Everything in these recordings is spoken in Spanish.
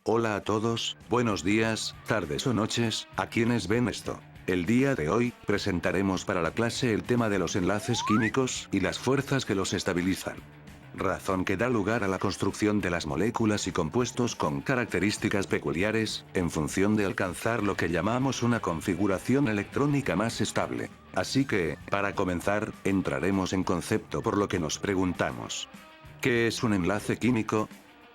Hola a todos, buenos días, tardes o noches, a quienes ven esto. El día de hoy, presentaremos para la clase el tema de los enlaces químicos y las fuerzas que los estabilizan. Razón que da lugar a la construcción de las moléculas y compuestos con características peculiares, en función de alcanzar lo que llamamos una configuración electrónica más estable. Así que, para comenzar, entraremos en concepto por lo que nos preguntamos. ¿Qué es un enlace químico?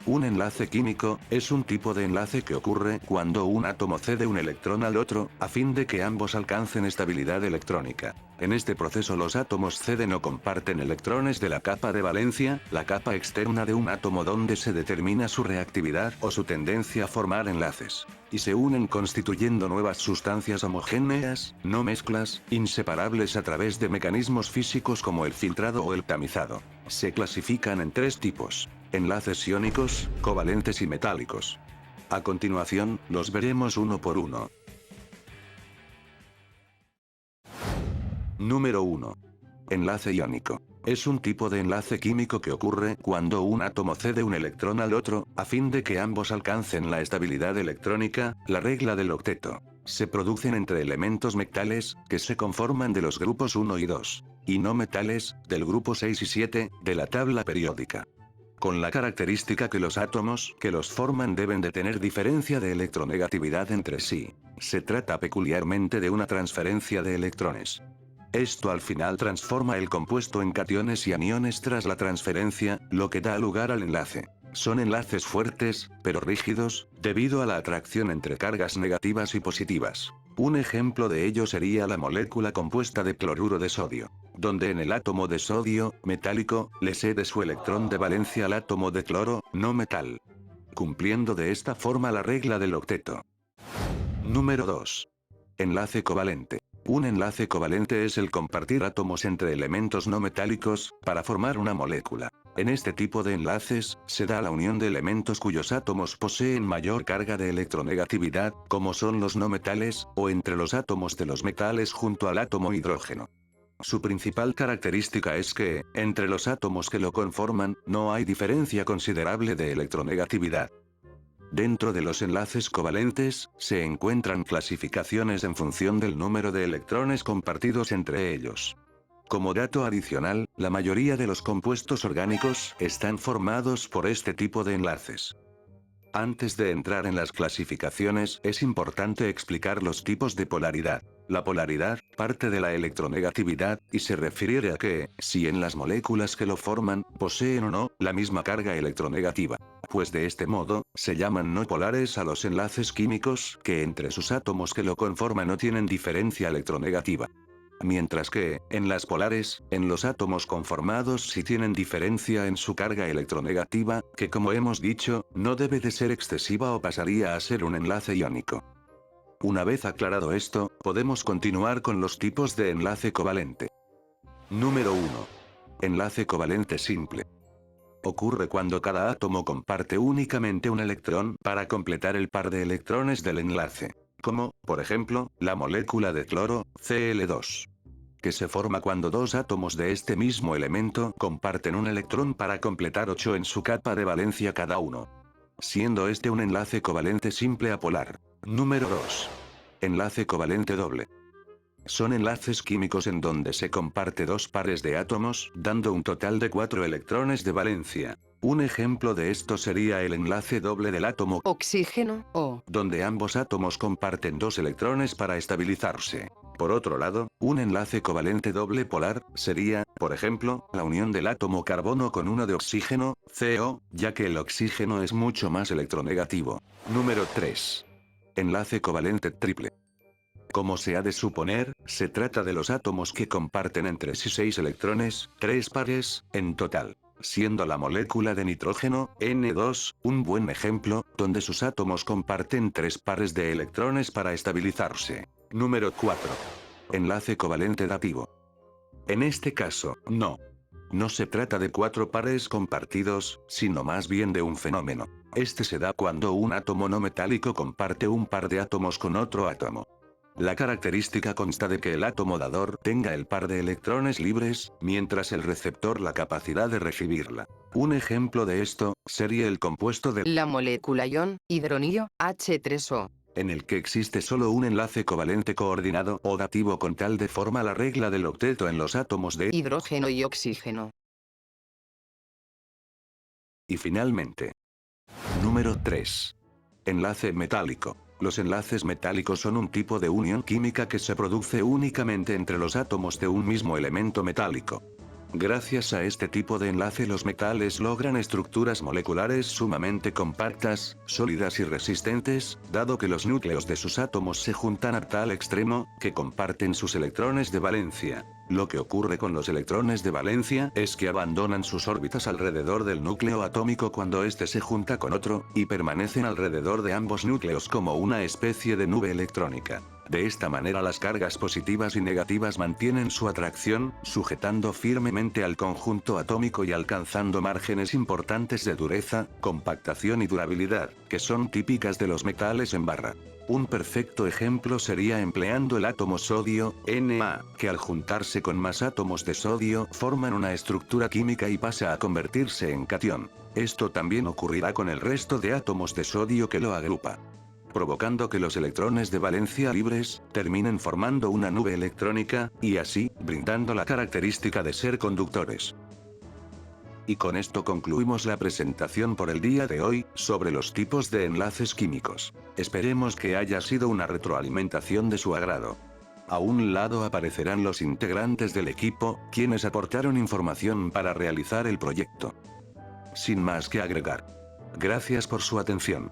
Un enlace químico es un tipo de enlace que ocurre cuando un átomo cede un electrón al otro, a fin de que ambos alcancen estabilidad electrónica. En este proceso los átomos ceden o comparten electrones de la capa de valencia, la capa externa de un átomo donde se determina su reactividad o su tendencia a formar enlaces. Y se unen constituyendo nuevas sustancias homogéneas, no mezclas, inseparables a través de mecanismos físicos como el filtrado o el tamizado. Se clasifican en tres tipos: enlaces iónicos, covalentes y metálicos. A continuación, los veremos uno por uno. Número 1. Enlace iónico. Es un tipo de enlace químico que ocurre cuando un átomo cede un electrón al otro, a fin de que ambos alcancen la estabilidad electrónica, la regla del octeto. Se producen entre elementos metales, que se conforman de los grupos 1 y 2, y no metales, del grupo 6 y 7, de la tabla periódica. Con la característica que los átomos que los forman deben de tener diferencia de electronegatividad entre sí. Se trata peculiarmente de una transferencia de electrones. Esto al final transforma el compuesto en cationes y aniones tras la transferencia, lo que da lugar al enlace. Son enlaces fuertes, pero rígidos, debido a la atracción entre cargas negativas y positivas. Un ejemplo de ello sería la molécula compuesta de cloruro de sodio, donde en el átomo de sodio, metálico, le cede su electrón de valencia al átomo de cloro, no metal, cumpliendo de esta forma la regla del octeto. Número 2. Enlace covalente. Un enlace covalente es el compartir átomos entre elementos no metálicos, para formar una molécula. En este tipo de enlaces, se da la unión de elementos cuyos átomos poseen mayor carga de electronegatividad, como son los no metales, o entre los átomos de los metales junto al átomo hidrógeno. Su principal característica es que, entre los átomos que lo conforman, no hay diferencia considerable de electronegatividad. Dentro de los enlaces covalentes, se encuentran clasificaciones en función del número de electrones compartidos entre ellos. Como dato adicional, la mayoría de los compuestos orgánicos están formados por este tipo de enlaces. Antes de entrar en las clasificaciones, es importante explicar los tipos de polaridad. La polaridad parte de la electronegatividad, y se refiere a que, si en las moléculas que lo forman, poseen o no, la misma carga electronegativa. Pues de este modo, se llaman no polares a los enlaces químicos, que entre sus átomos que lo conforman no tienen diferencia electronegativa. Mientras que, en las polares, en los átomos conformados sí tienen diferencia en su carga electronegativa, que como hemos dicho, no debe de ser excesiva o pasaría a ser un enlace iónico. Una vez aclarado esto, podemos continuar con los tipos de enlace covalente. Número 1. Enlace covalente simple. Ocurre cuando cada átomo comparte únicamente un electrón para completar el par de electrones del enlace. Como, por ejemplo, la molécula de cloro, Cl2. Que se forma cuando dos átomos de este mismo elemento comparten un electrón para completar 8 en su capa de valencia cada uno. Siendo este un enlace covalente simple apolar. Número 2. Enlace covalente doble. Son enlaces químicos en donde se comparte dos pares de átomos, dando un total de 4 electrones de valencia. Un ejemplo de esto sería el enlace doble del átomo Oxígeno, O. donde ambos átomos comparten dos electrones para estabilizarse. Por otro lado, un enlace covalente doble polar sería, por ejemplo, la unión del átomo carbono con uno de oxígeno, CO, ya que el oxígeno es mucho más electronegativo. Número 3. Enlace covalente triple. Como se ha de suponer, se trata de los átomos que comparten entre sí 6 electrones, 3 pares, en total. Siendo la molécula de nitrógeno, N2, un buen ejemplo, donde sus átomos comparten 3 pares de electrones para estabilizarse. Número 4. Enlace covalente dativo. En este caso, no se trata de 4 pares compartidos, sino más bien de un fenómeno. Este se da cuando un átomo no metálico comparte un par de átomos con otro átomo. La característica consta de que el átomo dador tenga el par de electrones libres, mientras el receptor la capacidad de recibirla. Un ejemplo de esto sería el compuesto de la molécula ion, hidronio, H3O. en el que existe solo un enlace covalente coordinado o dativo con tal de forma la regla del octeto en los átomos de Hidrógeno y oxígeno. Y finalmente. Número 3. Enlace metálico. Los enlaces metálicos son un tipo de unión química que se produce únicamente entre los átomos de un mismo elemento metálico. Gracias a este tipo de enlace los metales logran estructuras moleculares sumamente compactas, sólidas y resistentes, dado que los núcleos de sus átomos se juntan a tal extremo, que comparten sus electrones de valencia. Lo que ocurre con los electrones de valencia es que abandonan sus órbitas alrededor del núcleo atómico cuando éste se junta con otro, y permanecen alrededor de ambos núcleos como una especie de nube electrónica. De esta manera las cargas positivas y negativas mantienen su atracción, sujetando firmemente al conjunto atómico y alcanzando márgenes importantes de dureza, compactación y durabilidad, que son típicas de los metales en barra. Un perfecto ejemplo sería empleando el átomo sodio, Na, que al juntarse con más átomos de sodio forman una estructura química y pasa a convertirse en catión. Esto también ocurrirá con el resto de átomos de sodio que lo agrupa, provocando que los electrones de valencia libres terminen formando una nube electrónica, y así, brindando la característica de ser conductores. Y con esto concluimos la presentación por el día de hoy, sobre los tipos de enlaces químicos. Esperemos que haya sido una retroalimentación de su agrado. A un lado aparecerán los integrantes del equipo, quienes aportaron información para realizar el proyecto. Sin más que agregar. Gracias por su atención.